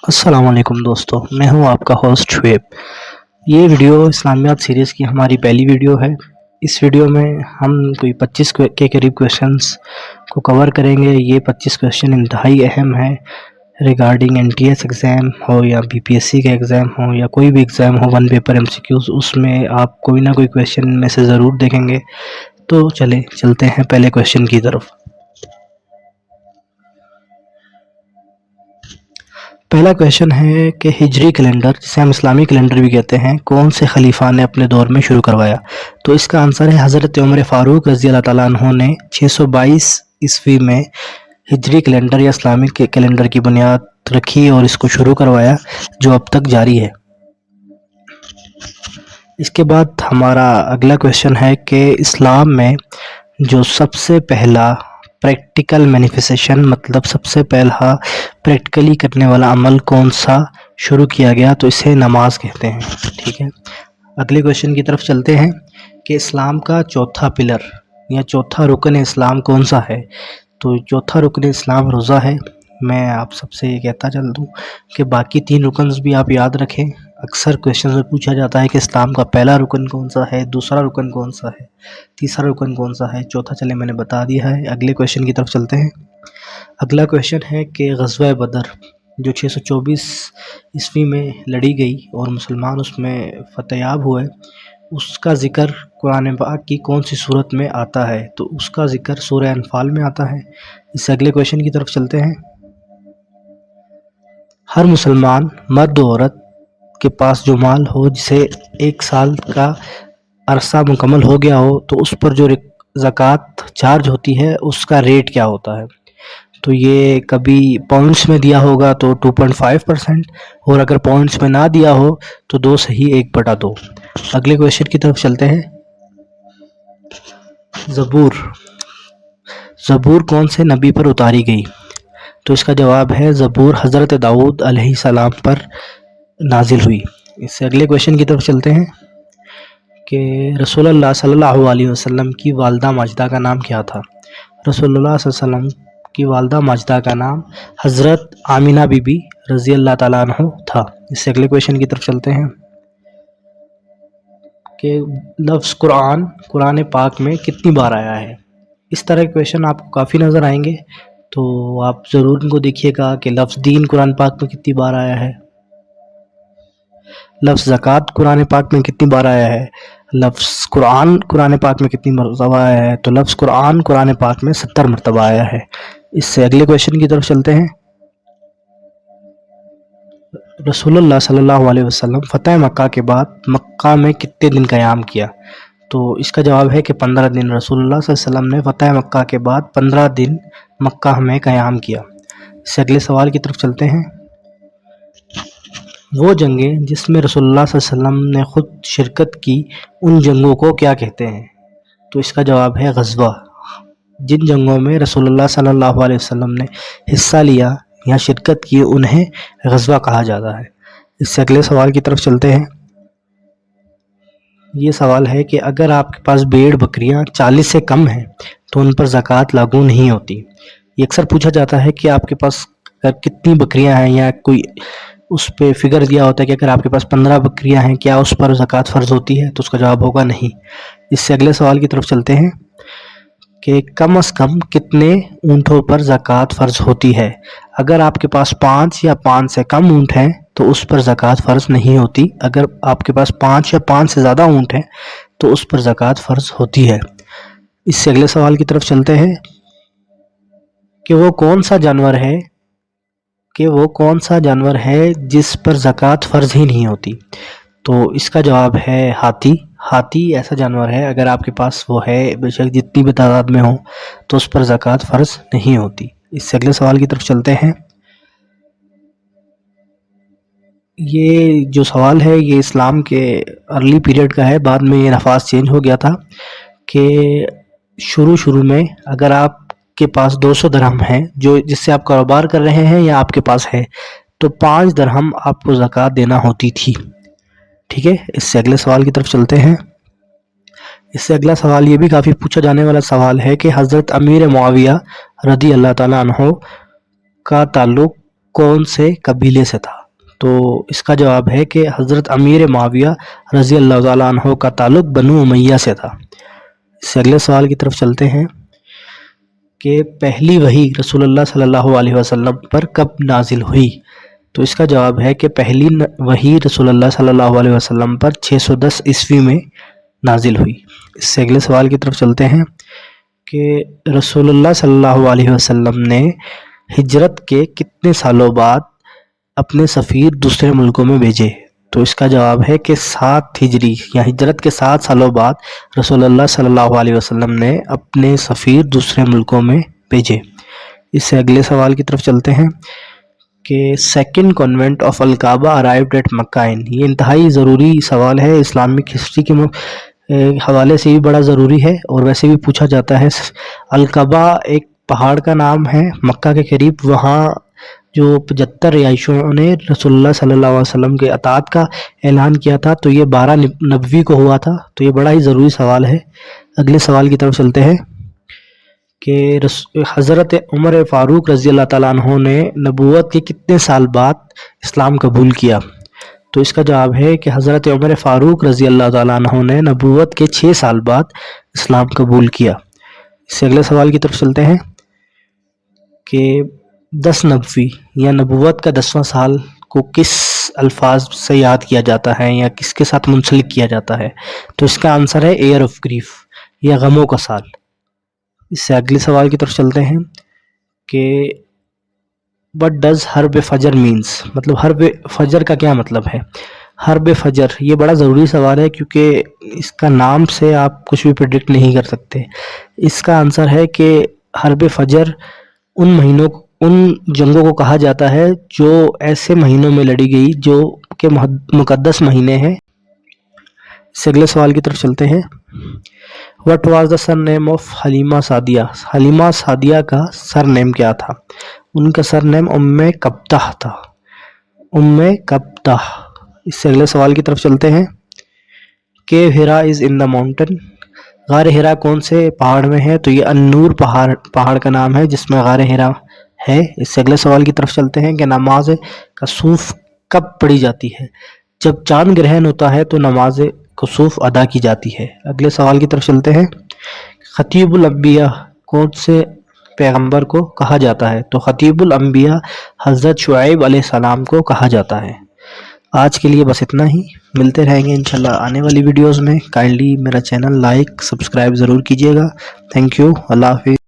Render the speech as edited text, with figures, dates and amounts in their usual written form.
السلام علیکم دوستو، میں ہوں آپ کا ہوسٹ شعیب۔ یہ ویڈیو اسلامیات سیریز کی ہماری پہلی ویڈیو ہے۔ اس ویڈیو میں ہم کوئی 25 کے قریب کویشچنز کو کور کریں گے۔ یہ 25 کویشچن انتہائی اہم ہیں ریگارڈنگ NTS ایگزام ہو یا BPSC کا ایگزام ہو یا کوئی بھی ایگزام ہو، 1 پیپر MCQs، اس میں آپ کوئی نہ کوئی کویشچن میں سے ضرور دیکھیں گے۔ تو چلتے ہیں پہلے کویشچن کی طرف۔ پہلا کویشچن ہے کہ ہجری کیلنڈر، جسے ہم اسلامی کیلنڈر بھی کہتے ہیں، کون سے خلیفہ نے اپنے دور میں شروع کروایا؟ تو اس کا آنسر ہے حضرت عمر فاروق رضی اللہ تعالیٰ عنہ نے 622 عیسوی میں ہجری کیلنڈر یا اسلامی کیلنڈر کی بنیاد رکھی اور اس کو شروع کروایا، جو اب تک جاری ہے۔ اس کے بعد ہمارا اگلا کویشچن ہے کہ اسلام میں جو سب سے پہلا پریکٹیکل مینیفیسیشن، مطلب سب سے پہلا پریکٹیکلی کرنے والا عمل کون سا شروع کیا گیا؟ تو اسے نماز کہتے ہیں۔ ٹھیک ہے، اگلے کویشچن کی طرف چلتے ہیں کہ اسلام کا چوتھا پلر یا چوتھا رکن اسلام کون سا ہے؟ تو چوتھا رکن اسلام روزہ ہے۔ میں آپ سب سے یہ کہتا چل دوں کہ باقی 3 رکنز بھی آپ یاد رکھیں۔ اکثر کویشچن میں پوچھا جاتا ہے کہ اسلام کا پہلا رکن کون سا ہے، دوسرا رکن کون سا ہے، تیسرا رکن کون سا ہے، چوتھا چلے میں نے بتا دیا ہے۔ اگلے کویشچن کی طرف چلتے ہیں۔ اگلا کویشچن ہے کہ غزوہ بدر جو 624 عیسوی میں لڑی گئی اور مسلمان اس میں فتح یاب ہوئے، اس کا ذکر قرآن پاک کی کون سی صورت میں آتا ہے؟ تو اس کا ذکر سورہ انفال میں آتا ہے۔ اس سے اگلے کویشچن کی طرف چلتے ہیں۔ ہر مسلمان مرد و عورت کے پاس جو مال ہو، جسے 1 سال کا عرصہ مکمل ہو گیا ہو، تو اس پر جو زکوٰۃ چارج ہوتی ہے اس کا ریٹ کیا ہوتا ہے؟ تو یہ کبھی پوائنٹس میں دیا ہوگا تو 2.5%، اور اگر پوائنٹس میں نہ دیا ہو تو 2/1/2۔ اگلے کویشچن کی طرف چلتے ہیں۔ زبور کون سے نبی پر اتاری گئی؟ تو اس کا جواب ہے زبور حضرت داؤد علیہ السلام پر نازل ہوئی۔ اس سے اگلے کویشچن کی طرف چلتے ہیں کہ رسول اللہ صلی اللہ علیہ وسلم کی والدہ ماجدہ کا نام کیا تھا؟ رسول اللہ صلی اللہ علیہ وسلم کی والدہ ماجدہ کا نام حضرت آمینہ بی بی رضی اللہ تعالیٰ عنہ تھا۔ اس سے اگلے کویشچن کی طرف چلتے ہیں کہ لفظ قرآن پاک میں کتنی بار آیا ہے؟ اس طرح کے کویشچن آپ کو کافی نظر آئیں گے، تو آپ ضرور ان کو دیکھیے گا کہ لفظ دین قرآن پاک میں کتنی بار آیا ہے، لفظ زکوٰۃ قرآن پاک میں کتنی بار آیا ہے، لفظ قرآن پاک میں کتنی مرتبہ آیا ہے؟ تو لفظ قرآن پاک میں 70 مرتبہ آیا ہے۔ اس سے اگلے کویشچن کی طرف چلتے ہیں۔ رسول اللہ صلی اللہ علیہ وسلم فتح مکہ کے بعد مکہ میں کتنے دن قیام کیا؟ تو اس کا جواب ہے کہ 15 دن۔ رسول اللہ صلی اللہ علیہ وسلم نے فتح مکہ کے بعد 15 دن مکہ میں قیام کیا۔ اس سے اگلے سوال کی طرف چلتے ہیں۔ وہ جنگیں جس میں رسول اللہ صلی اللہ علیہ وسلم نے خود شرکت کی، ان جنگوں کو کیا کہتے ہیں؟ تو اس کا جواب ہے غزوہ۔ جن جنگوں میں رسول اللہ صلی اللہ علیہ وسلم نے حصہ لیا یا شرکت کی، انہیں غزوہ کہا جاتا ہے۔ اس سے اگلے سوال کی طرف چلتے ہیں۔ یہ سوال ہے کہ اگر آپ کے پاس بھیڑ بکریاں 40 سے کم ہیں تو ان پر زکوٰۃ لاگو نہیں ہوتی۔ یہ اکثر پوچھا جاتا ہے کہ آپ کے پاس کتنی بکریاں ہیں، یا کوئی اس پہ فگر دیا ہوتا ہے کہ اگر آپ کے پاس 15 بکریاں ہیں کیا اس پر زکوٰۃ فرض ہوتی ہے؟ تو اس کا جواب ہوگا نہیں۔ اس سے اگلے سوال کی طرف چلتے ہیں کہ کم از کم کتنے اونٹوں پر زکوٰۃ فرض ہوتی ہے؟ اگر آپ کے پاس 5 یا 5 سے کم اونٹ ہیں تو اس پر زکوٰۃ فرض نہیں ہوتی۔ اگر آپ کے پاس 5 یا 5 سے زیادہ اونٹ ہیں تو اس پر زکوٰۃ فرض ہوتی ہے۔ اس سے اگلے سوال کی طرف چلتے ہیں کہ وہ کون سا جانور ہے جس پر زکوٰۃ فرض ہی نہیں ہوتی؟ تو اس کا جواب ہے ہاتھی ایسا جانور ہے، اگر آپ کے پاس وہ ہے، بے شک جتنی بھی تعداد میں ہو، تو اس پر زکوٰۃ فرض نہیں ہوتی۔ اس سے اگلے سوال کی طرف چلتے ہیں۔ یہ جو سوال ہے یہ اسلام کے ارلی پیریڈ کا ہے، بعد میں یہ نفاذ چینج ہو گیا تھا کہ شروع میں اگر آپ کے پاس 200 درہم ہیں جس سے آپ کاروبار کر رہے ہیں یا آپ کے پاس ہے، تو 5 درہم آپ کو زکوٰۃ دینا ہوتی تھی۔ ٹھیک ہے، اس سے اگلے سوال کی طرف چلتے ہیں۔ اس سے اگلا سوال یہ بھی کافی پوچھا جانے والا سوال ہے کہ حضرت امیر معاویہ رضی اللہ تعالیٰ عنہ کا تعلق کون سے قبیلے سے تھا؟ تو اس کا جواب ہے کہ حضرت امیر معاویہ رضی اللہ تعالیٰ عنہ کا تعلق بنو امیہ سے تھا۔ اس سے اگلے سوال کی طرف چلتے ہیں کہ پہلی وحی رسول اللہ صلی اللہ علیہ وسلم پر کب نازل ہوئی؟ تو اس کا جواب ہے کہ پہلی وحی رسول اللہ صلی اللہ علیہ وسلم پر 610 عیسوی میں نازل ہوئی۔ اس سے اگلے سوال کی طرف چلتے ہیں کہ رسول اللہ صلی اللہ علیہ وسلم نے ہجرت کے کتنے سالوں بعد اپنے سفیر دوسرے ملکوں میں بھیجے؟ تو اس کا جواب ہے کہ 7 ہجری یا ہجرت کے 7 سالوں بعد رسول اللہ صلی اللہ علیہ وسلم نے اپنے سفیر دوسرے ملکوں میں بھیجے۔ اس سے اگلے سوال کی طرف چلتے ہیں کہ سیکنڈ کانوینٹ آف الکعبہ ارائیوڈ ایٹ مکہ ان۔ یہ انتہائی ضروری سوال ہے، اسلامک ہسٹری کے حوالے سے بھی بڑا ضروری ہے اور ویسے بھی پوچھا جاتا ہے۔ الکعبہ ایک پہاڑ کا نام ہے مکہ کے قریب، وہاں جو 75 رہائشوں نے رسول اللہ صلی اللہ علیہ وسلم کے اطاعت کا اعلان کیا تھا، تو یہ 12 نبوی کو ہوا تھا، تو یہ بڑا ہی ضروری سوال ہے۔ اگلے سوال کی طرف چلتے ہیں کہ حضرت عمر فاروق رضی اللہ تعالیٰ عنہ نے نبوت کے کتنے سال بعد اسلام قبول کیا؟ تو اس کا جواب ہے کہ حضرت عمر فاروق رضی اللہ تعالیٰ عنہ نے نبوت کے 6 سال بعد اسلام قبول کیا۔ اس سے اگلے سوال کی طرف چلتے ہیں کہ 10 نبوی یا نبوت کا 10واں سال کو کس الفاظ سے یاد کیا جاتا ہے یا کس کے ساتھ منسلک کیا جاتا ہے؟ تو اس کا آنسر ہے ایئر آف گریف یا غموں کا سال۔ اس سے اگلے سوال کی طرف چلتے ہیں کہ وٹ ڈز حرب فجر مینس؟ مطلب حرب فجر کا کیا مطلب ہے؟ حرب فجر یہ بڑا ضروری سوال ہے کیونکہ اس کا نام سے آپ کچھ بھی پریڈکٹ نہیں کر سکتے۔ اس کا آنسر ہے کہ حرب فجر ان جنگوں کو کہا جاتا ہے جو ایسے مہینوں میں لڑی گئی جو کہ مقدس مہینے ہیں۔ اس سے اگلے سوال کی طرف چلتے ہیں۔ What was the surname of Halima Sadia? Halima Sadia کا سر نیم کیا تھا؟ ان کا سر نیم ام کبتہ تھا، ام کبتہ۔ اس سے اگلے سوال کی طرف چلتے ہیں کہ ہیرا از ان دا ماؤنٹین، غار ہیرا کون سے پہاڑ میں ہے؟ تو یہ النور پہاڑ کا نام ہے جس میں غار ہیرا ہے۔ اس سے اگلے سوال کی طرف چلتے ہیں کہ نماز کسوف کب پڑھی جاتی ہے؟ جب چاند گرہن ہوتا ہے تو نماز کسوف ادا کی جاتی ہے۔ اگلے سوال کی طرف چلتے ہیں، خطیب الانبیاء کون سے پیغمبر کو کہا جاتا ہے؟ تو خطیب الانبیاء حضرت شعیب علیہ السلام کو کہا جاتا ہے۔ آج کے لیے بس اتنا ہی، ملتے رہیں گے انشاءاللہ آنے والی ویڈیوز میں۔ کائنڈلی میرا چینل لائک سبسکرائب ضرور کیجیے گا۔ تھینک یو، اللہ حافظ۔